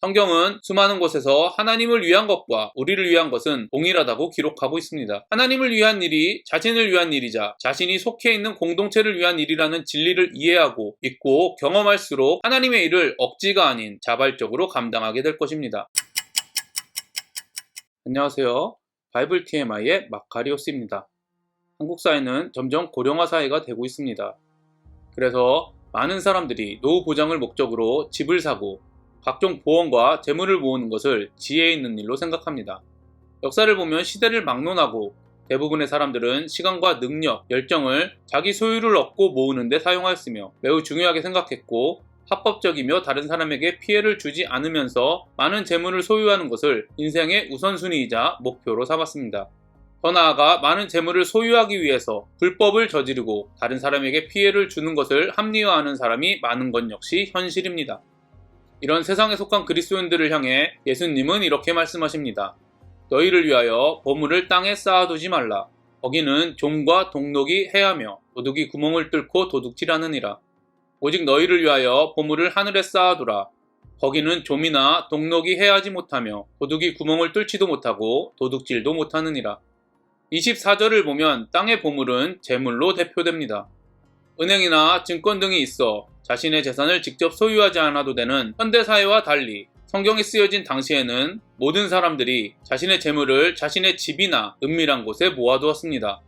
성경은 수많은 곳에서 하나님을 위한 것과 우리를 위한 것은 동일하다고 기록하고 있습니다. 하나님을 위한 일이 자신을 위한 일이자 자신이 속해 있는 공동체를 위한 일이라는 진리를 이해하고 믿고 경험할수록 하나님의 일을 억지가 아닌 자발적으로 감당하게 될 것입니다. 안녕하세요. 바이블 TMI의 마카리오스입니다. 한국 사회는 점점 고령화 사회가 되고 있습니다. 그래서 많은 사람들이 노후 보장을 목적으로 집을 사고 각종 보험과 재물을 모으는 것을 지혜 있는 일로 생각합니다. 역사를 보면 시대를 막론하고 대부분의 사람들은 시간과 능력, 열정을 자기 소유를 얻고 모으는 데 사용하였으며 매우 중요하게 생각했고 합법적이며 다른 사람에게 피해를 주지 않으면서 많은 재물을 소유하는 것을 인생의 우선순위이자 목표로 삼았습니다. 더 나아가 많은 재물을 소유하기 위해서 불법을 저지르고 다른 사람에게 피해를 주는 것을 합리화하는 사람이 많은 것 역시 현실입니다. 이런 세상에 속한 그리스도인들을 향해 예수님은 이렇게 말씀하십니다. 너희를 위하여 보물을 땅에 쌓아두지 말라. 거기는 좀과 동록이 해하며 도둑이 구멍을 뚫고 도둑질하느니라. 오직 너희를 위하여 보물을 하늘에 쌓아두라. 거기는 좀이나 동록이 해하지 못하며 도둑이 구멍을 뚫지도 못하고 도둑질도 못하느니라. 24절을 보면 땅의 보물은 재물로 대표됩니다. 은행이나 증권 등이 있어 자신의 재산을 직접 소유하지 않아도 되는 현대사회와 달리 성경이 쓰여진 당시에는 모든 사람들이 자신의 재물을 자신의 집이나 은밀한 곳에 모아두었습니다.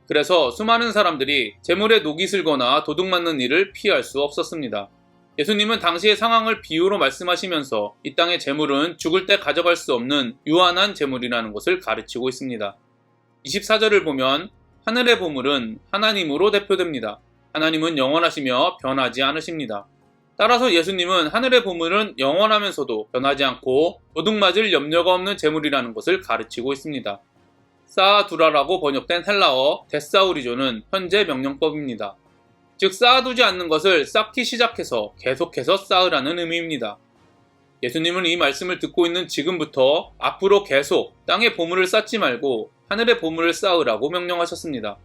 그래서 수많은 사람들이 재물에 녹이 슬거나 도둑맞는 일을 피할 수 없었습니다. 예수님은 당시의 상황을 비유로 말씀하시면서 이 땅의 재물은 죽을 때 가져갈 수 없는 유한한 재물이라는 것을 가르치고 있습니다. 24절을 보면 하늘의 보물은 하나님으로 대표됩니다. 하나님은 영원하시며 변하지 않으십니다. 따라서 예수님은 하늘의 보물은 영원하면서도 변하지 않고 도둑맞을 염려가 없는 재물이라는 것을 가르치고 있습니다. 쌓아두라라고 번역된 헬라어 데사우리조는 현재 명령법입니다. 즉 쌓아두지 않는 것을 쌓기 시작해서 계속해서 쌓으라는 의미입니다. 예수님은 이 말씀을 듣고 있는 지금부터 앞으로 계속 땅에 보물을 쌓지 말고 하늘의 보물을 쌓으라고 명령하셨습니다.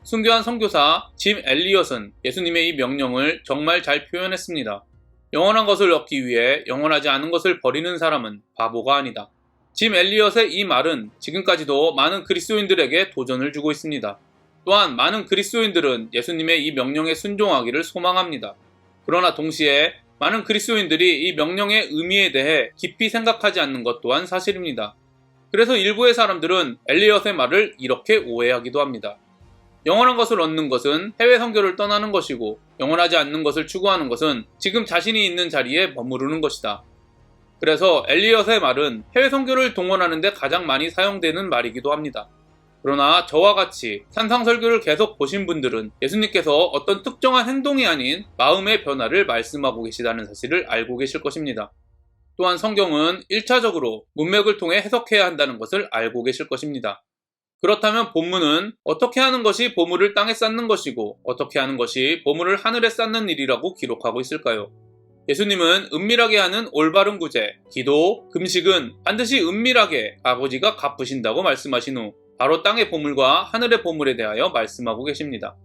순교한 선교사 짐 엘리엇은 예수님의 이 명령을 정말 잘 표현했습니다. 영원한 것을 얻기 위해 영원하지 않은 것을 버리는 사람은 바보가 아니다. 짐 엘리엇의 이 말은 지금까지도 많은 그리스도인들에게 도전을 주고 있습니다. 또한 많은 그리스도인들은 예수님의 이 명령에 순종하기를 소망합니다. 그러나 동시에 많은 그리스도인들이 이 명령의 의미에 대해 깊이 생각하지 않는 것 또한 사실입니다. 그래서 일부의 사람들은 엘리엇의 말을 이렇게 오해하기도 합니다. 영원한 것을 얻는 것은 해외 선교를 떠나는 것이고 영원하지 않는 것을 추구하는 것은 지금 자신이 있는 자리에 머무르는 것이다. 그래서 엘리엇의 말은 해외 선교를 동원하는 데 가장 많이 사용되는 말이기도 합니다. 그러나 저와 같이 산상설교를 계속 보신 분들은 예수님께서 어떤 특정한 행동이 아닌 마음의 변화를 말씀하고 계시다는 사실을 알고 계실 것입니다. 또한 성경은 1차적으로 문맥을 통해 해석해야 한다는 것을 알고 계실 것입니다. 그렇다면 본문은 어떻게 하는 것이 보물을 땅에 쌓는 것이고 어떻게 하는 것이 보물을 하늘에 쌓는 일이라고 기록하고 있을까요? 예수님은 은밀하게 하는 올바른 구제, 기도, 금식은 반드시 은밀하게 아버지가 갚으신다고 말씀하신 후 바로 땅의 보물과 하늘의 보물에 대하여 말씀하고 계십니다.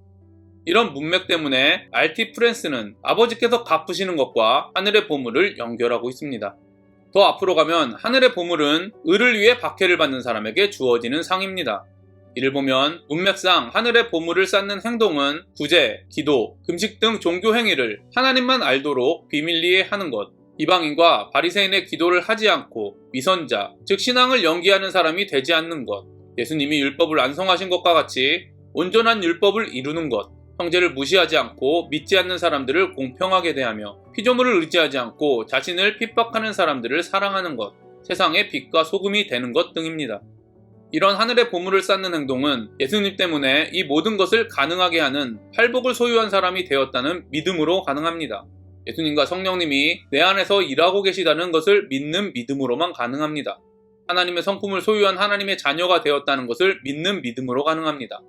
이런 문맥 때문에 R.T. 프랜스는 아버지께서 갚으시는 것과 하늘의 보물을 연결하고 있습니다. 더 앞으로 가면 하늘의 보물은 의를 위해 박해를 받는 사람에게 주어지는 상입니다. 이를 보면 문맥상 하늘의 보물을 쌓는 행동은 구제, 기도, 금식 등 종교 행위를 하나님만 알도록 비밀리에 하는 것, 이방인과 바리새인의 기도를 하지 않고 위선자, 즉 신앙을 연기하는 사람이 되지 않는 것, 예수님이 율법을 완성하신 것과 같이 온전한 율법을 이루는 것, 형제를 무시하지 않고 믿지 않는 사람들을 공평하게 대하며 피조물을 의지하지 않고 자신을 핍박하는 사람들을 사랑하는 것, 세상의 빛과 소금이 되는 것 등입니다. 이런 하늘의 보물을 쌓는 행동은 예수님 때문에 이 모든 것을 가능하게 하는 팔복을 소유한 사람이 되었다는 믿음으로 가능합니다. 예수님과 성령님이 내 안에서 일하고 계시다는 것을 믿는 믿음으로만 가능합니다. 하나님의 성품을 소유한 하나님의 자녀가 되었다는 것을 믿는 믿음으로 가능합니다.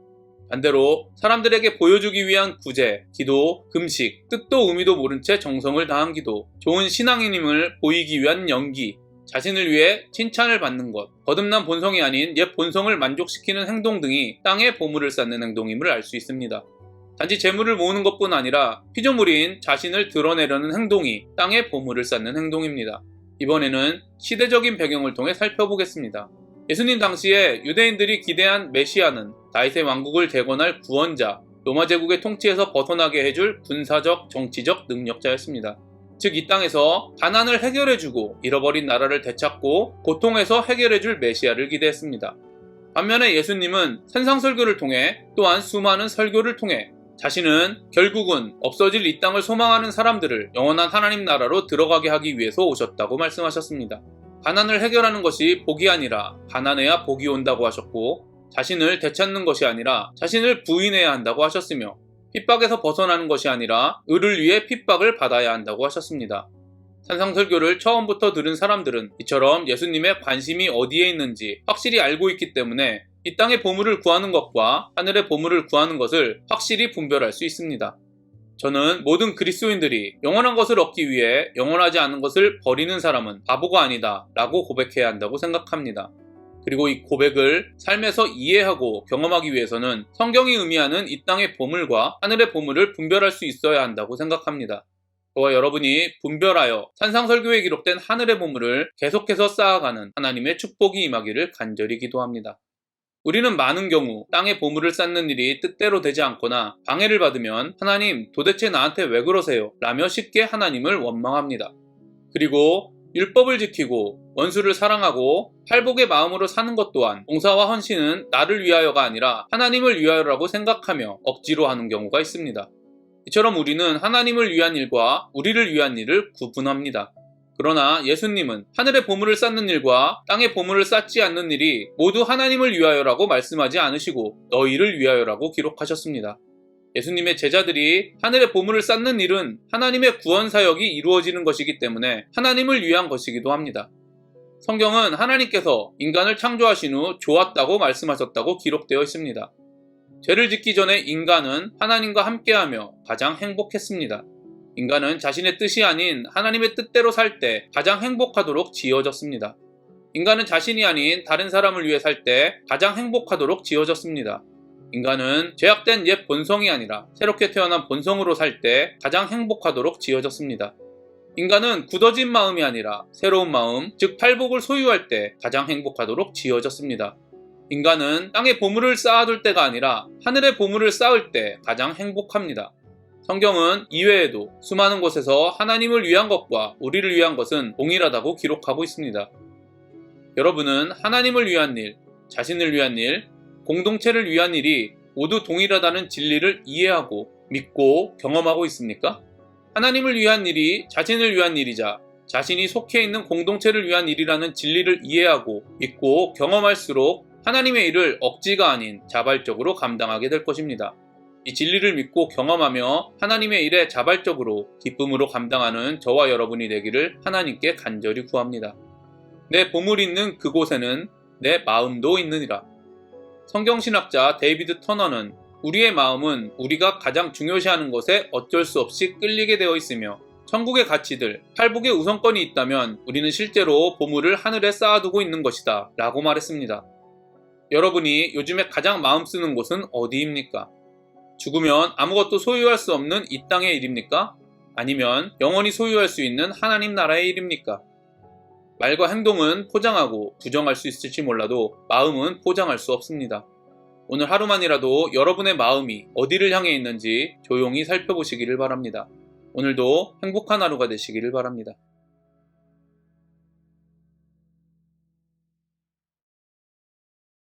반대로 사람들에게 보여주기 위한 구제, 기도, 금식, 뜻도 의미도 모른 채 정성을 다한 기도, 좋은 신앙인임을 보이기 위한 연기, 자신을 위해 칭찬을 받는 것, 거듭난 본성이 아닌 옛 본성을 만족시키는 행동 등이 땅에 보물을 쌓는 행동임을 알 수 있습니다. 단지 재물을 모으는 것뿐 아니라 피조물인 자신을 드러내려는 행동이 땅에 보물을 쌓는 행동입니다. 이번에는 시대적인 배경을 통해 살펴보겠습니다. 예수님 당시에 유대인들이 기대한 메시아는 다윗의 왕국을 재건할 구원자, 로마 제국의 통치에서 벗어나게 해줄 군사적, 정치적 능력자였습니다. 즉 이 땅에서 가난을 해결해주고 잃어버린 나라를 되찾고 고통에서 해결해줄 메시아를 기대했습니다. 반면에 예수님은 산상설교를 통해 또한 수많은 설교를 통해 자신은 결국은 없어질 이 땅을 소망하는 사람들을 영원한 하나님 나라로 들어가게 하기 위해서 오셨다고 말씀하셨습니다. 가난을 해결하는 것이 복이 아니라 가난해야 복이 온다고 하셨고, 자신을 되찾는 것이 아니라 자신을 부인해야 한다고 하셨으며, 핍박에서 벗어나는 것이 아니라 의를 위해 핍박을 받아야 한다고 하셨습니다. 산상설교를 처음부터 들은 사람들은 이처럼 예수님의 관심이 어디에 있는지 확실히 알고 있기 때문에 이 땅의 보물을 구하는 것과 하늘의 보물을 구하는 것을 확실히 분별할 수 있습니다. 저는 모든 그리스도인들이 영원한 것을 얻기 위해 영원하지 않은 것을 버리는 사람은 바보가 아니다 라고 고백해야 한다고 생각합니다. 그리고 이 고백을 삶에서 이해하고 경험하기 위해서는 성경이 의미하는 이 땅의 보물과 하늘의 보물을 분별할 수 있어야 한다고 생각합니다. 저와 여러분이 분별하여 산상설교에 기록된 하늘의 보물을 계속해서 쌓아가는 하나님의 축복이 임하기를 간절히 기도합니다. 우리는 많은 경우 땅의 보물을 쌓는 일이 뜻대로 되지 않거나 방해를 받으면 하나님 도대체 나한테 왜 그러세요? 라며 쉽게 하나님을 원망합니다. 그리고 율법을 지키고 원수를 사랑하고 팔복의 마음으로 사는 것 또한 봉사와 헌신은 나를 위하여가 아니라 하나님을 위하여라고 생각하며 억지로 하는 경우가 있습니다. 이처럼 우리는 하나님을 위한 일과 우리를 위한 일을 구분합니다. 그러나 예수님은 하늘의 보물을 쌓는 일과 땅의 보물을 쌓지 않는 일이 모두 하나님을 위하여라고 말씀하지 않으시고 너희를 위하여라고 기록하셨습니다. 예수님의 제자들이 하늘의 보물을 쌓는 일은 하나님의 구원 사역이 이루어지는 것이기 때문에 하나님을 위한 것이기도 합니다. 성경은 하나님께서 인간을 창조하신 후 좋았다고 말씀하셨다고 기록되어 있습니다. 죄를 짓기 전에 인간은 하나님과 함께하며 가장 행복했습니다. 인간은 자신의 뜻이 아닌 하나님의 뜻대로 살 때 가장 행복하도록 지어졌습니다. 인간은 자신이 아닌 다른 사람을 위해 살 때 가장 행복하도록 지어졌습니다. 인간은 죄악된 옛 본성이 아니라 새롭게 태어난 본성으로 살 때 가장 행복하도록 지어졌습니다. 인간은 굳어진 마음이 아니라 새로운 마음, 즉 팔복을 소유할 때 가장 행복하도록 지어졌습니다. 인간은 땅에 보물을 쌓아둘 때가 아니라 하늘의 보물을 쌓을 때 가장 행복합니다. 성경은 이외에도 수많은 곳에서 하나님을 위한 것과 우리를 위한 것은 동일하다고 기록하고 있습니다. 여러분은 하나님을 위한 일, 자신을 위한 일, 공동체를 위한 일이 모두 동일하다는 진리를 이해하고 믿고 경험하고 있습니까? 하나님을 위한 일이 자신을 위한 일이자 자신이 속해 있는 공동체를 위한 일이라는 진리를 이해하고 믿고 경험할수록 하나님의 일을 억지가 아닌 자발적으로 감당하게 될 것입니다. 이 진리를 믿고 경험하며 하나님의 일에 자발적으로 기쁨으로 감당하는 저와 여러분이 되기를 하나님께 간절히 구합니다. 내 보물이 있는 그곳에는 내 마음도 있느니라. 성경신학자 데이비드 터너는 우리의 마음은 우리가 가장 중요시하는 것에 어쩔 수 없이 끌리게 되어 있으며 천국의 가치들, 팔복의 우선권이 있다면 우리는 실제로 보물을 하늘에 쌓아두고 있는 것이다 라고 말했습니다. 여러분이 요즘에 가장 마음 쓰는 곳은 어디입니까? 죽으면 아무것도 소유할 수 없는 이 땅의 일입니까? 아니면 영원히 소유할 수 있는 하나님 나라의 일입니까? 말과 행동은 포장하고 부정할 수 있을지 몰라도 마음은 포장할 수 없습니다. 오늘 하루만이라도 여러분의 마음이 어디를 향해 있는지 조용히 살펴보시기를 바랍니다. 오늘도 행복한 하루가 되시기를 바랍니다.